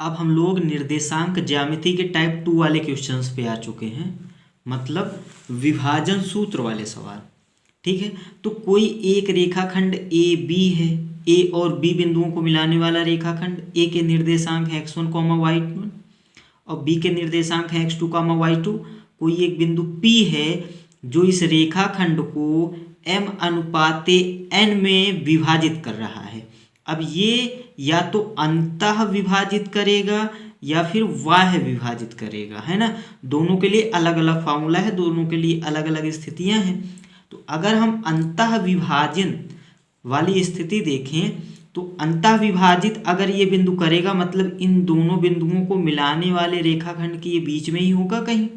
अब हम लोग निर्देशांक ज्यामिति के टाइप 2 वाले क्वेश्चंस पे आ चुके हैं, मतलब विभाजन सूत्र वाले सवाल। ठीक है, तो कोई एक रेखाखंड ए बी है, ए और बी बिंदुओं को मिलाने वाला रेखाखंड। ए के निर्देशांक है x1, y1 और बी के निर्देशांक है x2, y2। कोई एक बिंदु P है जो इस रेखाखंड को m अनुपाते n में विभाजित कर रहा है। अब ये या तो अंतः विभाजित करेगा या फिर बाह्य विभाजित करेगा, है ना। दोनों के लिए अलग अलग फार्मूला है, दोनों के लिए अलग अलग स्थितियां हैं। तो अगर हम अंतः विभाजन वाली स्थिति देखें तो अंतः विभाजित अगर ये बिंदु करेगा मतलब इन दोनों बिंदुओं को मिलाने वाले रेखाखंड के ये बीच में ही होगा कहीं,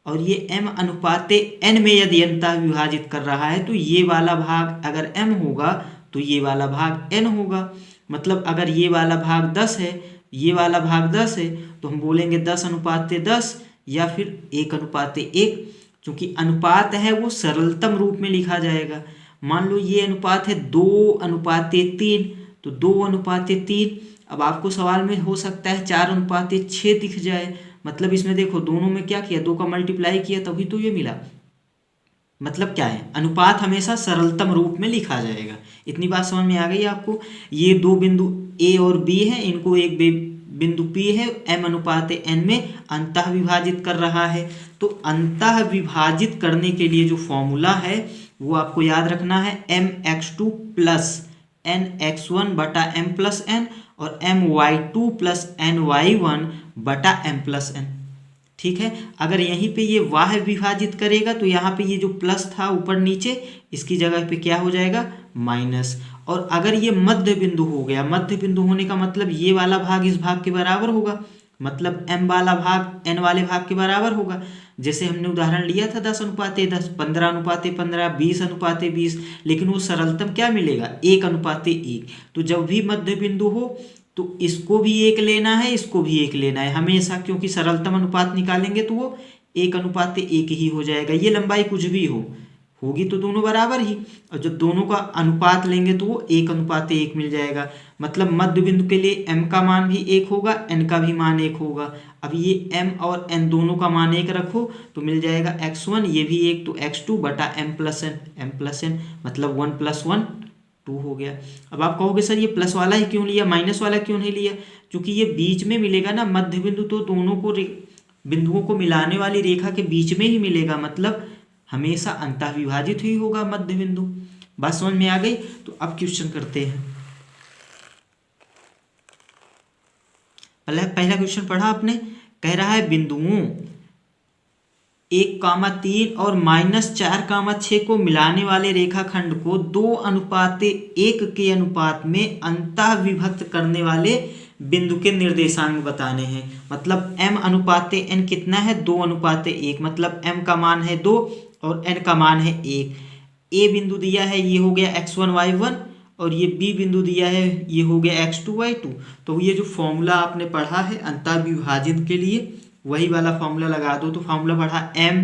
और ये m अनुपाते n में यदि अंतः विभाजित कर रहा है तो ये वाला भाग अगर m होगा तो ये वाला भाग n होगा। मतलब अगर ये वाला भाग 10 है, ये वाला भाग 10 है, तो हम बोलेंगे 10 अनुपाते 10 या फिर 1 अनुपाते 1। चूंकि अनुपात है वो सरलतम रूप में लिखा जाएगा। मान लो ये अनुपात है 2 अनुपाते 3, तो 2 अनुपाते 3। अब आपको सवाल में हो सकता है 4 अनुपाते 6 दिख जाए, मतलब इसमें देखो दोनों में क्या किया, 2 का मल्टीप्लाई किया तभी तो ये मिला। मतलब क्या है, अनुपात हमेशा सरलतम रूप में लिखा जाएगा। इतनी बात समझ में आ गई आपको। ये दो बिंदु ए और बी है, इनको एक बिंदु P है m अनुपाते n में अंतः विभाजित कर रहा है। तो अंतः विभाजित करने के लिए जो फॉर्मूला है वो आपको याद रखना है, mx2 प्लस nx1 बटा m प्लस n और my2 प्लस ny1 बटा m प्लस n। ठीक है, अगर यहीं पे ये बाह्य विभाजित करेगा तो यहाँ पे ये जो प्लस था ऊपर नीचे, इसकी जगह पे क्या हो जाएगा, माइनस। और अगर ये मध्य बिंदु हो गया, मध्य बिंदु होने का मतलब ये वाला भाग इस भाग के बराबर होगा, मतलब m वाला भाग n वाले भाग के बराबर होगा। जैसे हमने उदाहरण लिया था 10 अनुपाते 10, 15 अनुपाते 15, 20 अनुपाते 20, लेकिन वो सरलतम क्या मिलेगा, 1 अनुपाते 1। तो जब भी मध्य बिंदु हो तो इसको भी 1 लेना है, इसको भी 1 लेना है हमेशा, क्योंकि सरलतम अनुपात निकालेंगे तो वो 1 अनुपाते 1 ही हो जाएगा। ये लंबाई कुछ भी होगी तो दोनों बराबर ही, और जब दोनों का अनुपात लेंगे तो वो 1 अनुपाते 1 मिल जाएगा। मतलब मध्य बिंदु के लिए m का मान भी 1 होगा, n का भी मान 1 होगा। अब ये m और n दोनों का मान 1 रखो तो मिल जाएगा x1, ये भी 1, तो x2 बटा m प्लस n, मतलब 1 + 1 2 हो गया। अब आप कहोगे सर ये प्लस वाला ही क्यों लिया, माइनस वाला क्यों नहीं लिया, क्योंकि ये बीच में मिलेगा ना, मध्य बिंदु तो दोनों को बिंदुओं को मिलाने वाली रेखा के बीच में ही मिलेगा, मतलब हमेशा अंतः विभाजित ही होगा मध्य बिंदु। बात समझ में आ गई। तो अब क्वेश्चन करते हैं। पहला क्वेश्चन पढ़ा आपने, कह रहा है बिंदुओं 1,3 और -4,6 को मिलाने वाले रेखाखंड को 2 अनुपाते 1 के अनुपात में अंतः विभक्त करने वाले बिंदु के निर्देशांक बताने हैं। मतलब m अनुपाते n कितना है, 2 अनुपाते 1, मतलब m का मान है 2 और n का मान है 1। a बिंदु दिया है ये हो गया x1 y1 और ये b बिंदु दिया है ये हो गया x2 y2। तो ये जो फॉर्मूला आपने पढ़ा है अंतः विभाजन के लिए वही वाला फॉर्मूला लगा दो। तो फॉर्मूला पढ़ा m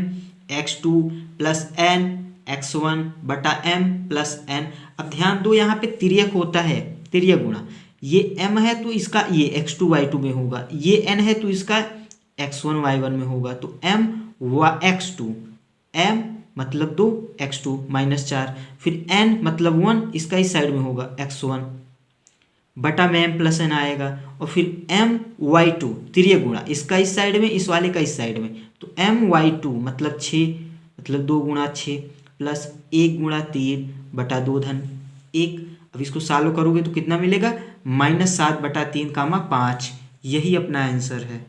x2 plus n x1 बटा m प्लस n। अब ध्यान दो यहाँ पे तिर्यक होता है, तिर्यक गुणा। ये m है तो इसका ये x2 y2 में होगा, ये n है तो इसका x1 y1 में होगा। तो m व x2, m मतलब 2 x2 -4, फिर n मतलब 1, इसका इस साइड में होगा x1 बटा में m प्लस n आएगा, और फिर m y2 तिर्यक गुणा, इसका इस साइड में, इस वाले का इस साइड में। तो m y2 मतलब 6, मतलब 2 गुणा 6 प्लस 1 गुणा 3 बटा 2 धन 1। अब इसको सॉल्व करोगे तो कितना मिलेगा, -7 बटा 3 कामा 5। यही अपना आंसर है।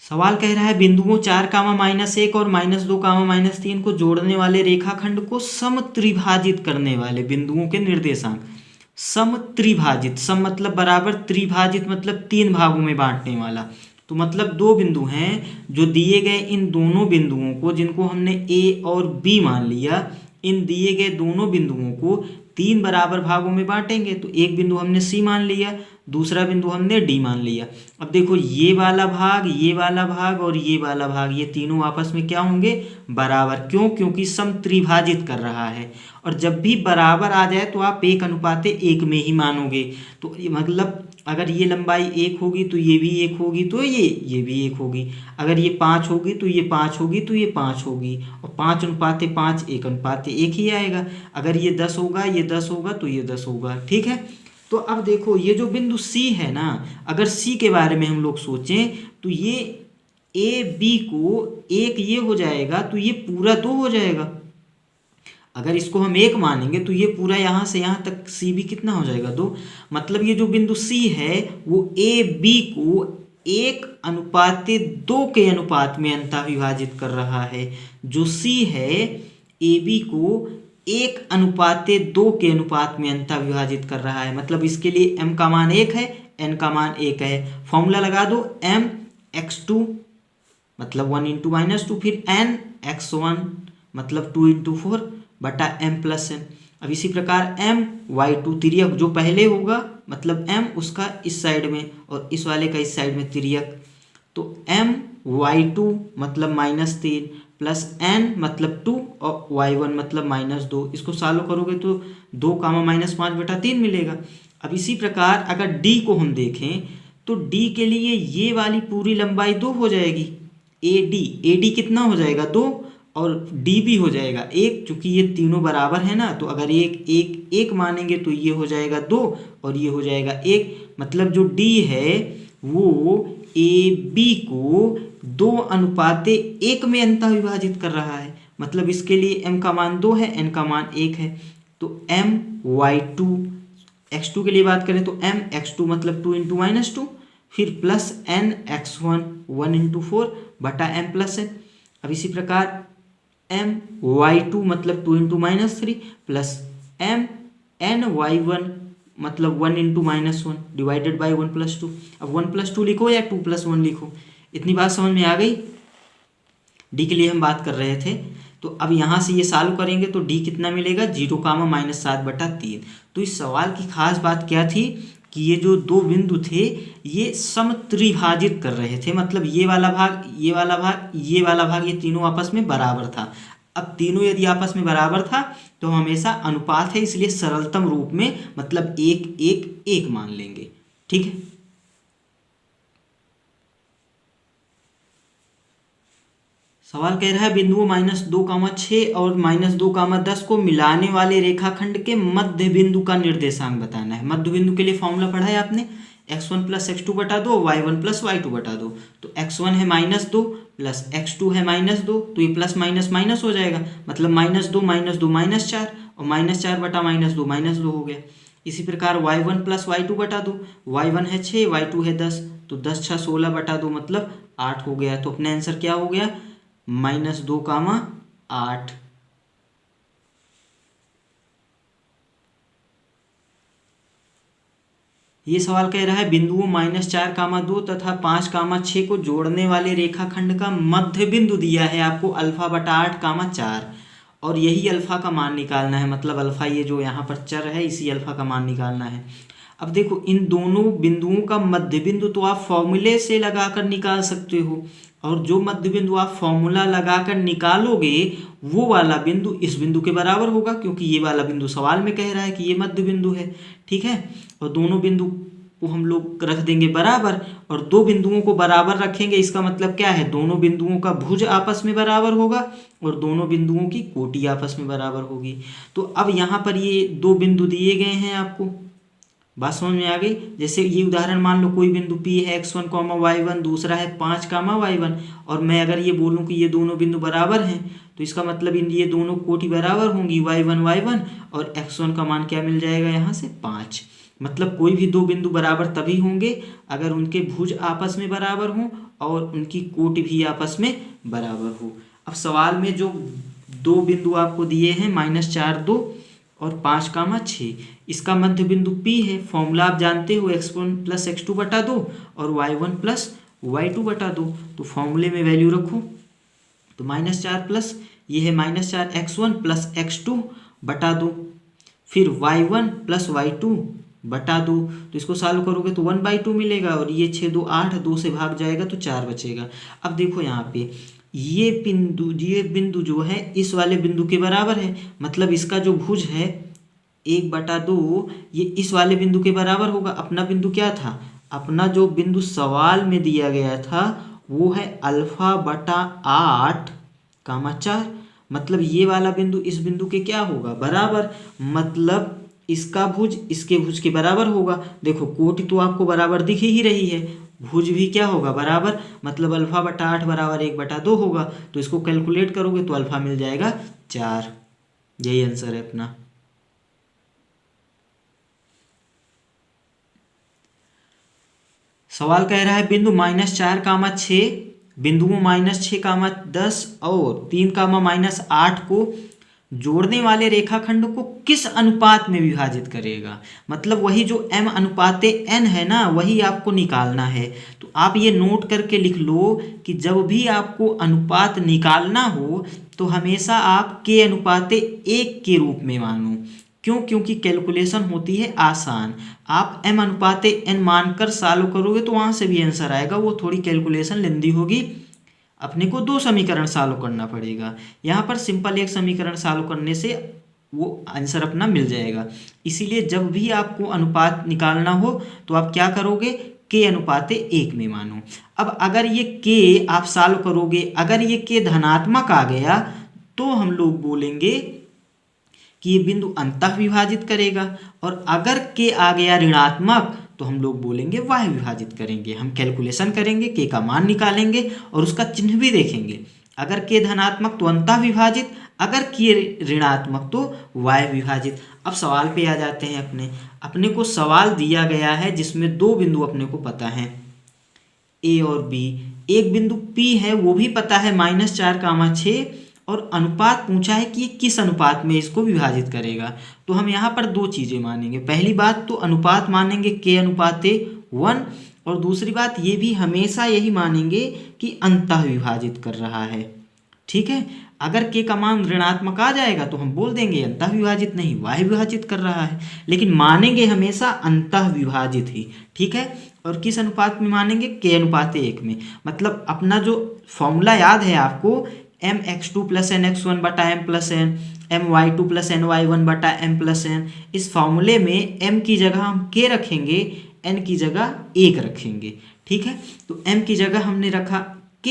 सवाल कह रहा है बिंदुओं 4, -1 और -2, -3 को जोड़ने वाले रेखाखंड को समत्रिभाजित करने वाले बिंदुओं के निर्देशांक। समत्रिभाजित, सम मतलब बराबर, त्रिभाजित मतलब 3 भागों में बांटने वाला। तो मतलब 2 बिंदु हैं जो दिए गए इन दोनों बिंदुओं को, जिनको हमने a और b मान लिया, इन दिए गए दोनों बिंदुओं को 3 बराबर भागों में बांटेंगे। तो एक बिंदु हमने सी मान लिया, दूसरा बिंदु हमने डी मान लिया। अब देखो ये वाला भाग, ये वाला भाग और ये वाला भाग, ये तीनों आपस में क्या होंगे, बराबर। क्यों? क्योंकि सम त्रिभाजित कर रहा है। और जब भी बराबर आ जाए तो आप 1:1 में ही मानोगे। तो ये मतलब अगर ये लंबाई 1 होगी तो ये भी 1 होगी, तो ये भी 1 होगी। अगर ये 5 होगी तो ये 5 होगी, तो ये 5 होगी। और 5:5 1:1 ही आएगा। अगर ये 10 होगा, ये 10 होगा, तो ये 10 होगा। ठीक है। तो अब देखो ये जो बिंदु सी है ना, अगर सी के बारे में हम लोग सोचें तो ये ए बी को 1 ये हो जाएगा, तो ये पूरा 2 हो जाएगा। अगर इसको हम 1 मानेंगे तो ये पूरा यहाँ से यहाँ तक सी बी कितना हो जाएगा, 2। मतलब ये जो बिंदु सी है वो ए बी को 1:2 के अनुपात में अंतः विभाजित कर रहा है। जो सी है ए बी को 1:2 के अनुपात में अंतः विभाजित कर रहा है। मतलब इसके लिए m का मान 1 है, n का मान 1 है। फॉर्मूला लगा दो, m x2 मतलब 1 × -2, फिर n x1 मतलब 2 × 4 बटा m + n। अब इसी प्रकार m y2 तिर्यक जो पहले होगा, मतलब m उसका इस साइड में और इस वाले का इस साइड में तिर्यक, तो m y2 मतलब -3 प्लस n मतलब 2 और y1 मतलब -2। इसको सॉल्व करोगे तो 2 -5/3 मिलेगा। अब इसी प्रकार अगर d को हम देखें तो d के लिए ये वाली पूरी लंबाई 2 हो जाएगी। AD कितना हो जाएगा, 2, और d भी हो जाएगा 1, चूंकि ये तीनों बराबर है ना। तो अगर 1 मानेंगे तो ये हो जाएगा 2 और ये हो जाएगा 1। मतलब जो d है वो AB को 2:1 में अंतः विभाजित कर रहा है। मतलब इसके लिए m का मान 2 है, n का मान 1 है। तो m y2 x2 के लिए बात करें तो m x2 मतलब 2 × -2, फिर प्लस n x1 1 × 4 बटा m + n। अब इसी प्रकार m y2 मतलब 2 × -3 प्लस m n y1 मतलब 1 × -1 डिवाइडेड बाई 1 + 2। अब 1 + 2 लिखो या 2 + 1 लिखो। इतनी बात समझ में आ गई। डी के लिए हम बात कर रहे थे। तो अब यहाँ से ये सॉल्व करेंगे तो डी कितना मिलेगा, 0, -7/3। तो इस सवाल की खास बात क्या थी कि ये जो दो बिंदु थे ये समत्रिभाजित कर रहे थे। मतलब ये वाला भाग, ये वाला भाग, ये वाला भाग, ये तीनों आपस में बराबर था। अब तीनों यदि आपस में बराबर था तो हमेशा अनुपात है, इसलिए सरलतम रूप में मतलब 1, 1, 1 मान लेंगे। ठीक है। सवाल कह रहा है बिंदुओं -2, 6 और -2, 10 को मिलाने वाले रेखाखंड के मध्य बिंदु का निर्देशांक बताना है। मध्य बिंदु के लिए फॉर्मूला पढ़ा है आपने, x1 + x2/2 y1 + y2/2। तो x1 है -2 प्लस x2 है -2, तो ये प्लस माइनस माइनस हो जाएगा। मतलब -2 -4 और -4/-2 -2 हो गया। इसी प्रकार y1 + y2/2, y1 है 6, y2 है 10, तो 10 × 6 16/2 मतलब 8 हो गया। तो अपना आंसर क्या हो गया, -2, 8। ये सवाल कह रहा है बिंदुओं -4, 2 तथा 5, 6 को जोड़ने वाले रेखाखंड का मध्य बिंदु दिया है आपको α/8, 4 और यही अल्फा का मान निकालना है। मतलब अल्फा ये जो यहाँ पर चर है इसी अल्फा का मान निकालना है। अब देखो इन दोनों बिंदुओं का मध्य बिंदु तो आप फॉर्मूले से लगाकर निकाल सकते हो, और जो मध्य बिंदु आप फॉर्मूला लगाकर निकालोगे वो वाला बिंदु इस बिंदु के बराबर होगा, क्योंकि ये वाला बिंदु सवाल में कह रहा है कि ये मध्य बिंदु है। ठीक है। और दोनों बिंदु को हम लोग रख देंगे बराबर, और दो बिंदुओं को बराबर रखेंगे इसका मतलब क्या है, दोनों बिंदुओं का भुज आपस में बराबर होगा और दोनों बिंदुओं की कोटि आपस में बराबर होगी। तो अब यहाँ पर ये दो बिंदु दिए गए हैं, आपको बात समझ में आ गई। जैसे ये उदाहरण मान लो कोई बिंदु P है x1, y1, दूसरा है 5, y1, और मैं अगर ये बोलूँ कि ये दोनों बिंदु बराबर हैं तो इसका मतलब इन ये दोनों कोटि बराबर होंगी y1, और x1 का मान क्या मिल जाएगा यहाँ से 5। मतलब कोई भी दो बिंदु बराबर तभी होंगे अगर उनके भुज आपस में बराबर हों और उनकी कोटि भी आपस में बराबर हो। अब सवाल में जो दो बिंदु आपको दिए हैं -4, 2 और 5, 6, इसका मध्य बिंदु P है। फॉर्मूला आप जानते हो x1 + x2/2 और y1 + y2/2। तो फॉर्मूले में वैल्यू रखो तो -4 + ये है -4x1 प्लस x2 बटा 2, फिर y1 प्लस y2 बटा 2। तो इसको सॉल्व करोगे तो 1/2 मिलेगा, और ये 6 2 8, 2 से भाग जाएगा तो 4 बचेगा। अब देखो यहाँ पे ये बिंदु जो है इस वाले बिंदु के बराबर है, मतलब इसका जो भुज है 1/2 ये इस वाले बिंदु के बराबर होगा। अपना बिंदु क्या था, अपना जो बिंदु सवाल में दिया गया था वो है α/8, मतलब ये वाला बिंदु इस बिंदु के क्या होगा, बराबर, मतलब इसका भुज इसके भुज के बराबर होगा। देखो कोटि तो आपको बराबर दिख ही रही है, भुज भी क्या होगा, बराबर, मतलब α/8 बराबर 1/2 होगा। तो इसको कैलकुलेट करोगे तो अल्फा मिल जाएगा 4। यही आंसर है अपना। सवाल कह रहा है बिंदु -4, 6 बिंदुओं -6, 10 और 3, -8 को जोड़ने वाले रेखाखंड को किस अनुपात में विभाजित करेगा। मतलब वही जो m/n है ना, वही आपको निकालना है। तो आप ये नोट करके लिख लो कि जब भी आपको अनुपात निकालना हो तो हमेशा आप k/1 के रूप में मानो। क्यों, क्योंकि कैलकुलेशन होती है आसान। आप m/n मानकर सॉल्व करोगे तो वहाँ से भी आंसर आएगा, वो थोड़ी कैलकुलेशन लेंदी होगी, अपने को 2 समीकरण सॉल्व करना पड़ेगा। यहाँ पर सिंपल एक समीकरण सॉल्व करने से वो आंसर अपना मिल जाएगा। इसीलिए जब भी आपको अनुपात निकालना हो तो आप क्या करोगे, k/1 में मानो। अब अगर ये k आप सॉल्व करोगे, अगर ये k धनात्मक आ गया तो हम लोग बोलेंगे कि ये बिंदु अंतः विभाजित करेगा, और अगर k आ गया ऋणात्मक तो हम लोग बोलेंगे y विभाजित करेंगे। हम कैलकुलेशन करेंगे, k का मान निकालेंगे और उसका चिन्ह भी देखेंगे। अगर k धनात्मक तो अंतः विभाजित, अगर k ऋणात्मक तो y विभाजित। अब सवाल पे आ जाते हैं। अपने को सवाल दिया गया है जिसमें 2 बिंदु अपने को पता है, a और b। एक बिंदु p है वो भी पता है -4, 6, और अनुपात पूछा है कि ये किस अनुपात में इसको विभाजित करेगा। तो हम यहाँ पर 2 चीज़ें मानेंगे। पहली बात तो अनुपात मानेंगे k/1, और दूसरी बात ये भी हमेशा यही मानेंगे कि अंतः विभाजित कर रहा है। ठीक है, अगर k का मान ऋणात्मक आ जाएगा तो हम बोल देंगे अंतः विभाजित नहीं, y विभाजित कर रहा है, लेकिन मानेंगे हमेशा अंतः विभाजित ही। ठीक है, और किस अनुपात में मानेंगे, k/1 में। मतलब अपना जो फॉर्मूला याद है आपको, mx2 + nx1 / m + n, my2 + ny1 / m + n। इस फॉर्मूले में m की जगह हम k रखेंगे, n की जगह 1 रखेंगे। ठीक है, तो m की जगह हमने रखा k।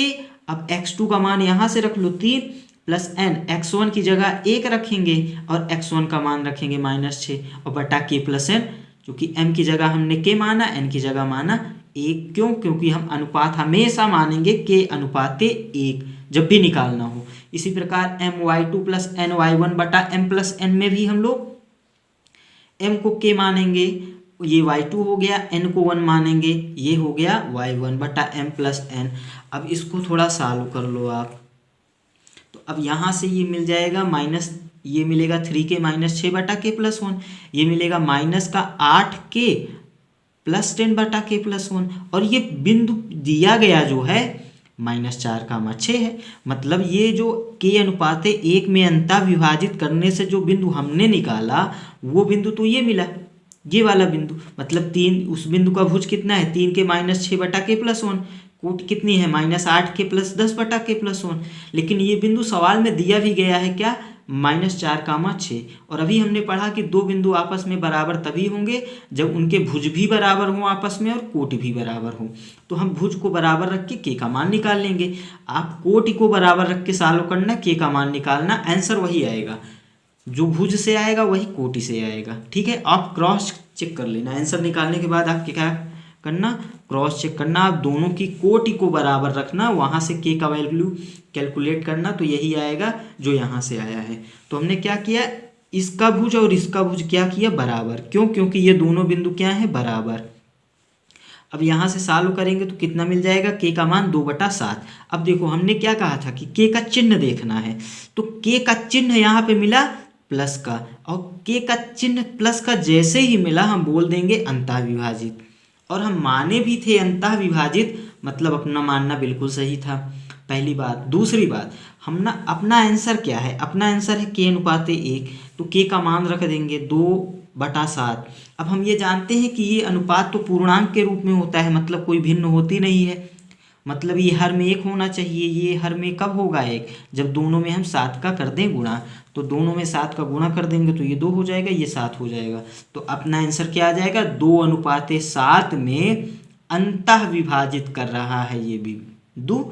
अब x2 का मान यहाँ से रख लो 3 + n, x1 की जगह 1 रखेंगे और x1 का मान रखेंगे -6 और बटा k + n। क्योंकि m की जगह हमने k माना, n की जगह माना 1। क्यों, क्योंकि हम अनुपात हमेशा मानेंगे k/1 जब भी निकालना हो। इसी प्रकार my2 + ny1 / m + n में भी हम लोग m को k मानेंगे, ये y2 हो गया, n को 1 मानेंगे, ये हो गया y1 / m + n। अब इसको थोड़ा सॉल्व कर लो आप। तो अब यहाँ से ये मिल जाएगा ये मिलेगा 3k - 6 / k + 1, ये मिलेगा -8k + 10 / k + 1, और ये बिंदु दिया गया जो है -4, 6 है। मतलब ये जो k/1 में अंतः विभाजित करने से जो बिंदु हमने निकाला वो बिंदु तो ये मिला, ये वाला बिंदु। मतलब 3, उस बिंदु का भुज कितना है, 3k - 6 / k + 1, कोटि कितनी है, -8k + 10 / k + 1। लेकिन ये बिंदु सवाल में दिया भी गया है क्या, -4, 6। और अभी हमने पढ़ा कि 2 बिंदु आपस में बराबर तभी होंगे जब उनके भुज भी बराबर हों आपस में और कोटि भी बराबर हो। तो हम भुज को बराबर रख के k का मान निकाल लेंगे। आप कोटि को बराबर रख के सॉल्व करना, k का मान निकालना, आंसर वही आएगा, जो भुज से आएगा वही कोटि से आएगा। ठीक है, आप क्रॉस चेक कर लेना। आंसर निकालने के बाद आपके क्या करना, क्रॉस चेक करना। आप दोनों की कोटि को बराबर रखना, वहाँ से k का वैल्यू कैलकुलेट करना, तो यही आएगा जो यहाँ से आया है। तो हमने क्या किया, इसका भुज और इसका भुज क्या किया, बराबर। क्यों, क्योंकि ये दोनों बिंदु क्या है, बराबर। अब यहाँ से सॉल्व करेंगे तो कितना मिल जाएगा, k का मान 2/7। अब देखो हमने क्या कहा था कि k का चिन्ह देखना है, तो k का चिन्ह यहाँ पे मिला प्लस का, और k का चिन्ह प्लस का जैसे ही मिला हम बोल देंगे अंतः विभाजित। और हम माने भी थे अंतः विभाजित, मतलब अपना मानना बिल्कुल सही था, पहली बात। दूसरी बात, हम ना अपना आंसर क्या है, अपना आंसर है k अनुपात 1, तो k का मान रख देंगे 2/7। अब हम ये जानते हैं कि ये अनुपात तो पूर्णांक के रूप में होता है, मतलब कोई भिन्न होती नहीं है, मतलब ये हर में 1 होना चाहिए। ये हर में कब होगा 1, जब दोनों में हम 7 का कर दें गुणा, तो दोनों में 7 का गुणा कर देंगे तो ये 2 हो जाएगा, ये 7 हो जाएगा। तो अपना आंसर क्या आ जाएगा, 2/7 में अंतः विभाजित कर रहा है ये बिंदु।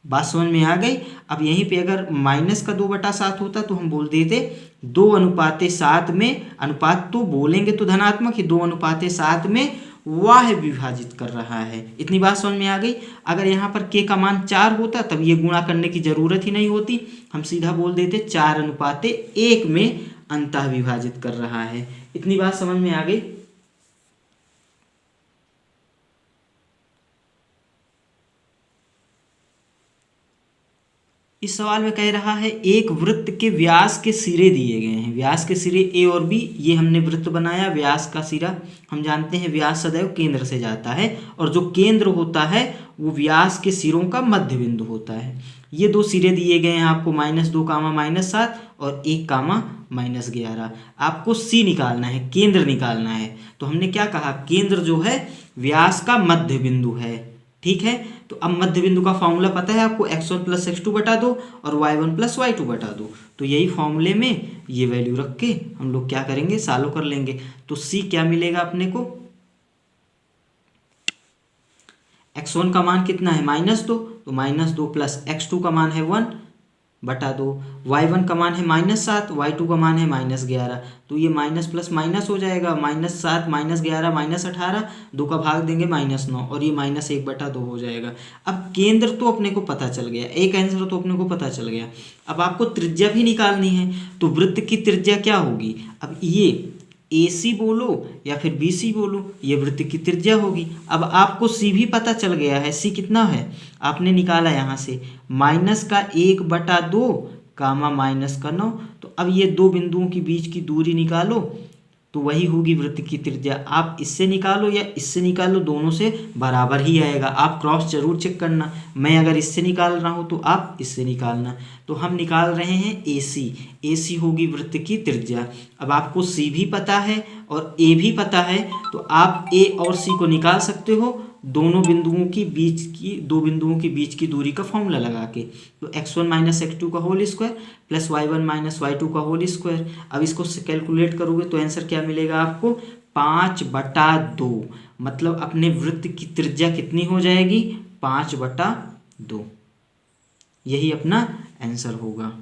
बात समझ में आ गई। अब यहीं पे अगर माइनस का 2/7 होता तो हम बोल देते 2/7 में, अनुपात तो बोलेंगे तो धनात्मक ही, 2/7 में वह विभाजित कर रहा है। इतनी बात समझ में आ गई। अगर यहाँ पर k का मान 4 होता तब ये गुणा करने की जरूरत ही नहीं होती, हम सीधा बोल देते 4/1 में अंतः विभाजित कर रहा है। इतनी बात समझ में आ गई। इस सवाल में कह रहा है एक वृत्त के व्यास के सिरे दिए गए हैं, व्यास के सिरे a और b, ये हमने वृत्त बनाया। व्यास का सिरा हम जानते हैं, व्यास सदैव केंद्र से जाता है और जो केंद्र होता है वो व्यास के सिरों का मध्य बिंदु होता है। ये दो सिरे दिए गए हैं आपको, -2, -7 और 1, -11। आपको c निकालना है, केंद्र निकालना है। तो हमने क्या कहा, केंद्र जो है व्यास का मध्य बिंदु है, ठीक है। तो अब मध्य बिंदु का फॉर्मूला पता है आपको, x1 + x2 बटा 2 और y1 + y2 बटा 2। तो यही फॉर्मूले में ये वैल्यू रख के हम लोग क्या करेंगे, सॉल्व कर लेंगे। तो c क्या मिलेगा अपने को, x1 का मान कितना है -2, तो -2 + x2 का मान है 1 बटा 2, y1 का मान है -7, y2 का मान है -11। तो ये माइनस प्लस माइनस हो जाएगा, -7 -11 -18, 2 का भाग देंगे -9 और ये -1/2 हो जाएगा। अब केंद्र तो अपने को पता चल गया, एक आंसर तो अपने को पता चल गया। अब आपको त्रिज्या भी निकालनी है, तो वृत्त की त्रिज्या क्या होगी, अब ये AC बोलो या फिर BC बोलो, ये वृत्त की त्रिज्या होगी। अब आपको C भी पता चल गया है, C कितना है आपने निकाला यहाँ से, -1/2 -9। तो अब ये दो बिंदुओं के बीच की दूरी निकालो, तो वही होगी वृत्त की त्रिज्या। आप इससे निकालो या इससे निकालो, दोनों से बराबर ही आएगा। आप क्रॉस जरूर चेक करना, मैं अगर इससे निकाल रहा हूँ तो आप इससे निकालना। तो हम निकाल रहे हैं AC होगी वृत्त की त्रिज्या। अब आपको C भी पता है और A भी पता है, तो आप A और C को निकाल सकते हो दोनों बिंदुओं की बीच की, दो बिंदुओं के बीच की दूरी का फॉर्मूला लगा के। तो x1 - x2 का whole square plus y1 - y2 का होल स्क्वायर। अब इसको कैलकुलेट करोगे तो आंसर क्या मिलेगा आपको, 5/2। मतलब अपने वृत्त की त्रिज्या कितनी हो जाएगी, 5/2। यही अपना आंसर होगा।